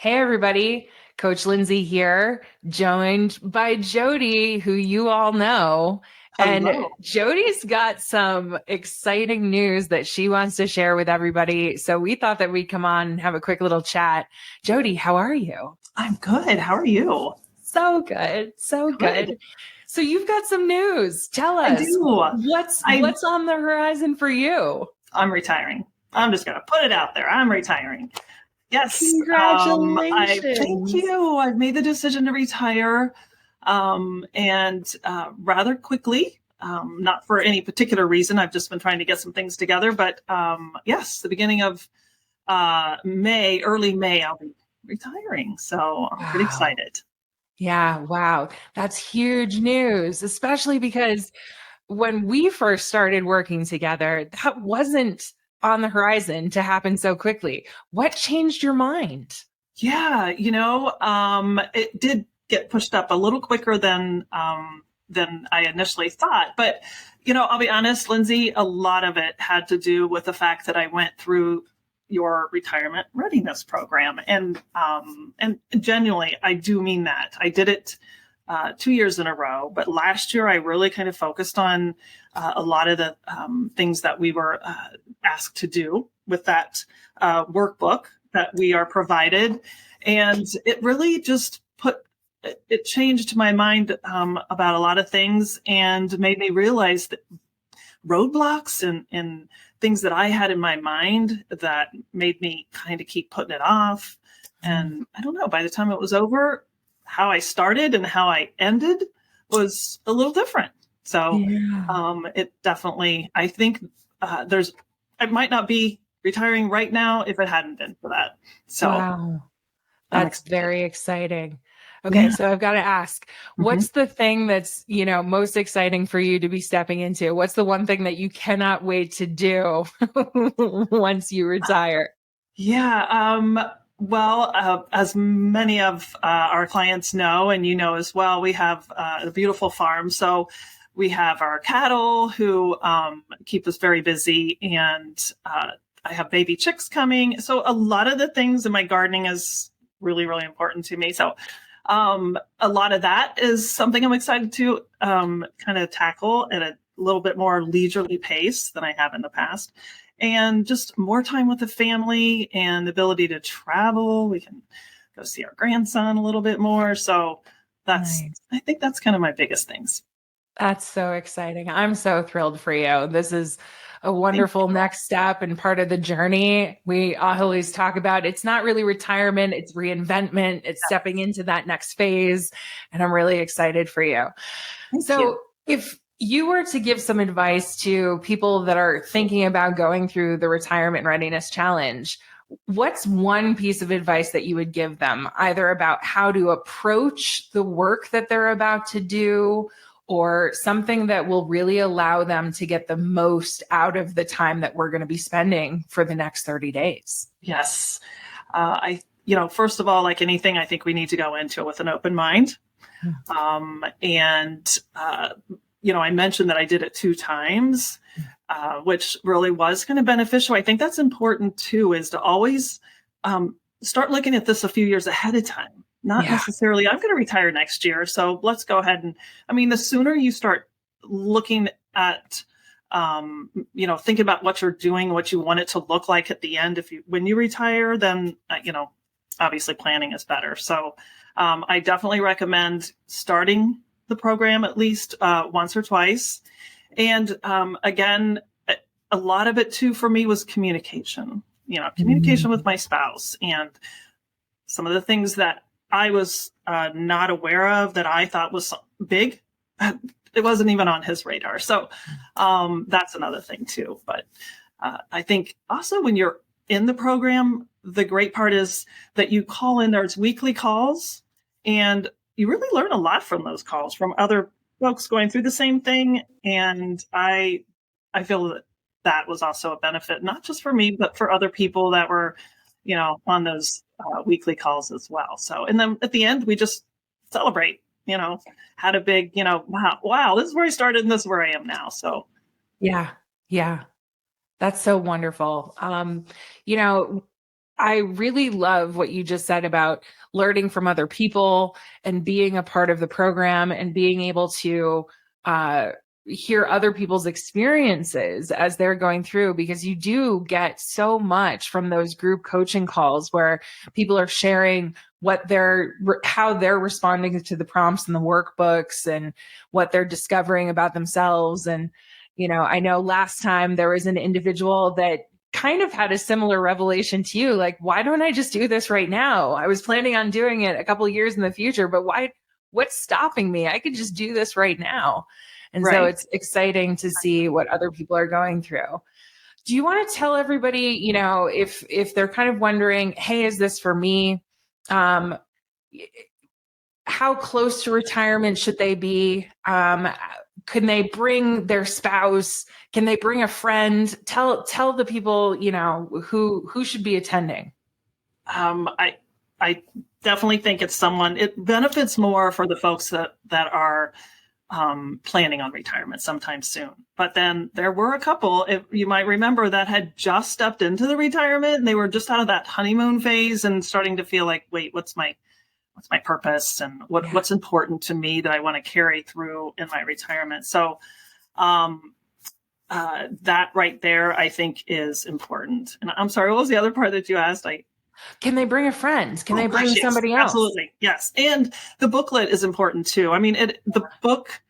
Hey, everybody. Coach Lindsay here, joined by Jody, who you all know. And Hello. Jody's got some exciting news that she wants to share with everybody. So we thought that we'd come on and have a quick little chat. Jody, how are you? I'm good. How are you? So good. So Good. good. So you've got some news. Tell I us do. I what's on the horizon for you? I'm retiring. I'm just gonna put it out there. I'm retiring. Yes. I thank Congratulations. you. I've made the decision to retire, and rather quickly. Not for any particular reason. I've just been trying to get some things together. But yes, the beginning of May, early May, I'll be retiring. So I'm pretty Wow. excited. Yeah, wow. That's huge news, especially because when we first started working together, that wasn't on the horizon to happen so quickly. What changed your mind? Yeah, it did get pushed up a little quicker than I initially thought. But I'll be honest, Lindsay, a lot of it had to do with the fact that I went through your retirement readiness program, and genuinely, I do mean that. I did it 2 years in a row, but last year I really kind of focused on a lot of the things that we were asked to do with that workbook that we are provided. And it really just it changed my mind about a lot of things and made me realize that roadblocks and things that I had in my mind that made me kind of keep putting it off. Mm. And I don't know, by the time it was over, how I started and how I ended was a little different. So Yeah. it definitely, I think I might not be retiring right now if it hadn't been for that. So Wow. I'm That's excited. very exciting. Okay, Yeah. so I've got to ask, Mhm. what's the thing that's, most exciting for you to be stepping into? What's the one thing that you cannot wait to do once you retire? Yeah. Well, as many of our clients know, and you know as well, we have a beautiful farm. So we have our cattle who keep us very busy, and I have baby chicks coming. So a lot of the things in my gardening is really, really important to me. So a lot of that is something I'm excited to kind of tackle at a little bit more leisurely pace than I have in the past, and just more time with the family and the ability to travel. We can go see our grandson a little bit more. So Nice. I think that's kind of my biggest things. That's so exciting. I'm so thrilled for you. This is a Thank wonderful you. next step and part of the journey. We always talk about it's not really retirement, it's reinventment, it's stepping into that next phase. And I'm really excited for you. Thank you. So, if you were to give some advice to people that are thinking about going through the retirement readiness challenge, what's one piece of advice that you would give them, either about how to approach the work that they're about to do, or something that will really allow them to get the most out of the time that we're going to be spending for the next 30 days? Yes. First of all, like anything, I think we need to go into it with an open mind. And I mentioned that I did it 2 times, which really was kind of beneficial. I think that's important too, is to always start looking at this a few years ahead of time. Not Yeah. necessarily, I'm going to retire next year. So let's go ahead and, I mean, the sooner you start looking at, thinking about what you're doing, what you want it to look like at the end, when you retire, then, obviously planning is better. So I definitely recommend starting the program at least once or twice. And again, a lot of it too for me was communication. Communication with Mm. my spouse, and some of the things that I was not aware of that I thought was big. It wasn't even on his radar. So that's another thing too. But I think also when you're in the program, the great part is that you call in, there's weekly calls, and you really learn a lot from those calls from other folks going through the same thing. And I feel that that was also a benefit, not just for me, but for other people that were, on those weekly calls as well. So, and then at the end, we just celebrate, had a big, wow, this is where I started and this is where I am now. So, Yeah. Yeah. That's so wonderful. You know, I really love what you just said about learning from other people and being a part of the program and being able to uh, hear other people's experiences as they're going through, because you do get so much from those group coaching calls where people are sharing how they're responding to the prompts in the workbooks and what they're discovering about themselves. And, I know last time there was an individual that kind of had a similar revelation to you. Like, why don't I just do this right now? I was planning on doing it a couple of years in the future, but what's stopping me? I could just do this right now. And so Right. it's exciting to see what other people are going through. Do you want to tell everybody, if they're kind of wondering, hey, is this for me? Um, how close to retirement should they be? Can they bring their spouse? Can they bring a friend? Tell the people, who should be attending. I definitely think it benefits more for the folks that are planning on retirement sometime soon. But then there were a couple, if you might remember, that had just stepped into the retirement and they were just out of that honeymoon phase and starting to feel like, wait, what's my purpose and what's important to me that I want to carry through in my retirement. So that right there, I think, is important. And I'm sorry, what was the other part that you asked? Can they bring a friend? Can they bring Yes, somebody else? absolutely. Yes. And the booklet is important too. I mean, the book,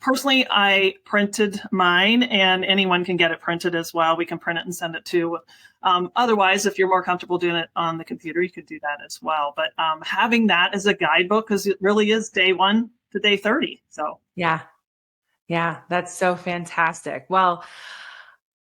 personally, I printed mine and anyone can get it printed as well. We can print it and send it to. Otherwise, if you're more comfortable doing it on the computer, you could do that as well. But having that as a guidebook, because it really is day 1 to day 30. So Yeah. Yeah, that's so fantastic. Well,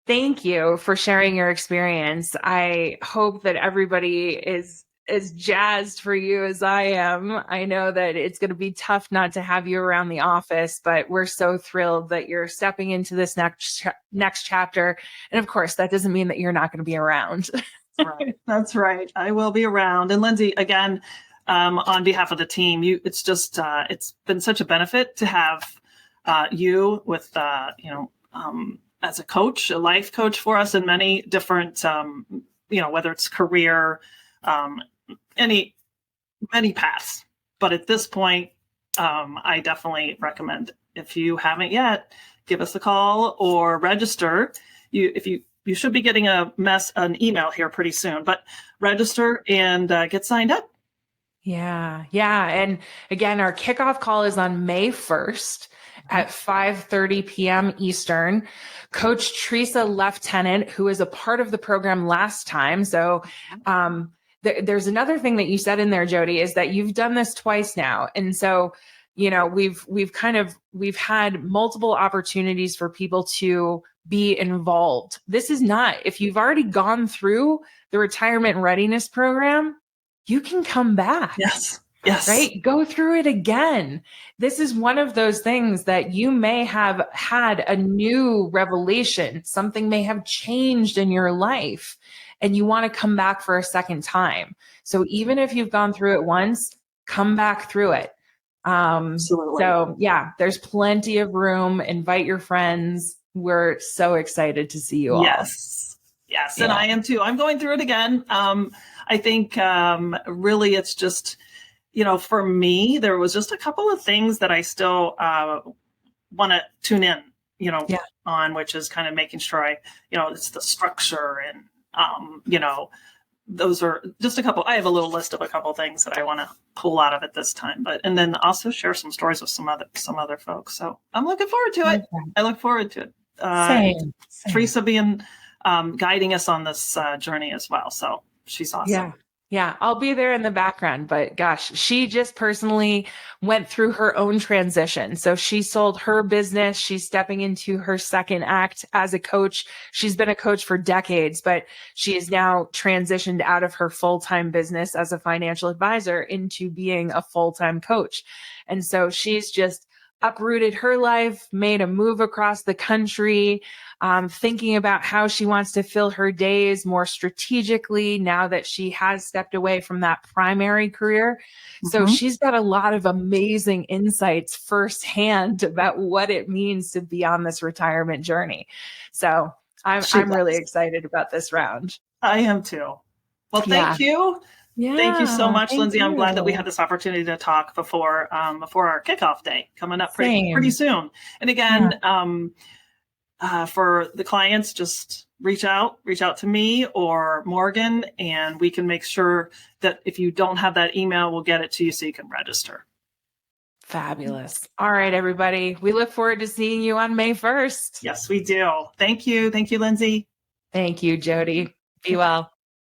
thank you for sharing your experience. I hope that everybody is as jazzed for you as I am. I know that it's going to be tough not to have you around the office, but we're so thrilled that you're stepping into this next chapter. And of course, that doesn't mean that you're not going to be around. right. That's right. I will be around. And Lindsay, again, on behalf of the team, it's just it's been such a benefit to have you with as a coach, a life coach for us in many different whether it's career, many paths. But at this point, I definitely recommend, if you haven't yet, give us a call or register. You should be getting an email here pretty soon, but register and get signed up. Yeah. And again, our kickoff call is on May 1st at 5:30 p.m. Eastern. Coach Teresa Lieutenant, who is a part of the program last time. So there's another thing that you said in there, Jody, is that you've done this twice now. And so, we've had multiple opportunities for people to be involved. This is not, if you've already gone through the retirement readiness program, you can come back. Yes. Right? Go through it again. This is one of those things that you may have had a new revelation. Something may have changed in your life and you want to come back for a second time. So even if you've gone through it once, come back through it. Absolutely. So yeah, there's plenty of room. Invite your friends. We're so excited to see you all. Yes. Yeah. And I am too. I'm going through it again. I think really it's just, for me, there was just a couple of things that I still want to tune in, on, which is kind of making sure it's the structure and, those are just a couple. I have a little list of a couple of things that I want to pull out of it this time, and then also share some stories with some other folks. So I'm looking forward to it. Okay. I look forward to it. Same. Teresa being guiding us on this journey as well. So she's awesome. Yeah, I'll be there in the background, but gosh, she just personally went through her own transition. So she sold her business. She's stepping into her second act as a coach. She's been a coach for decades, but she is now transitioned out of her full-time business as a financial advisor into being a full-time coach. And so she's just uprooted her life, made a move across the country, thinking about how she wants to fill her days more strategically now that she has stepped away from that primary career. Mm-hmm. So she's got a lot of amazing insights firsthand about what it means to be on this retirement journey. So I'm really excited about this round. I am too. Well, Yeah. thank you. Yeah. Thank you so much, Thank Lindsay. I'm glad that we you. had this opportunity to talk before our kickoff day coming up pretty Same. soon. And again, for the clients, just reach out to me or Morgan, and we can make sure that if you don't have that email, we'll get it to you so you can register. Fabulous. All right, everybody. We look forward to seeing you on May 1st. Yes, we do. Thank you. Thank you, Lindsay. Thank you, Jody. Be well.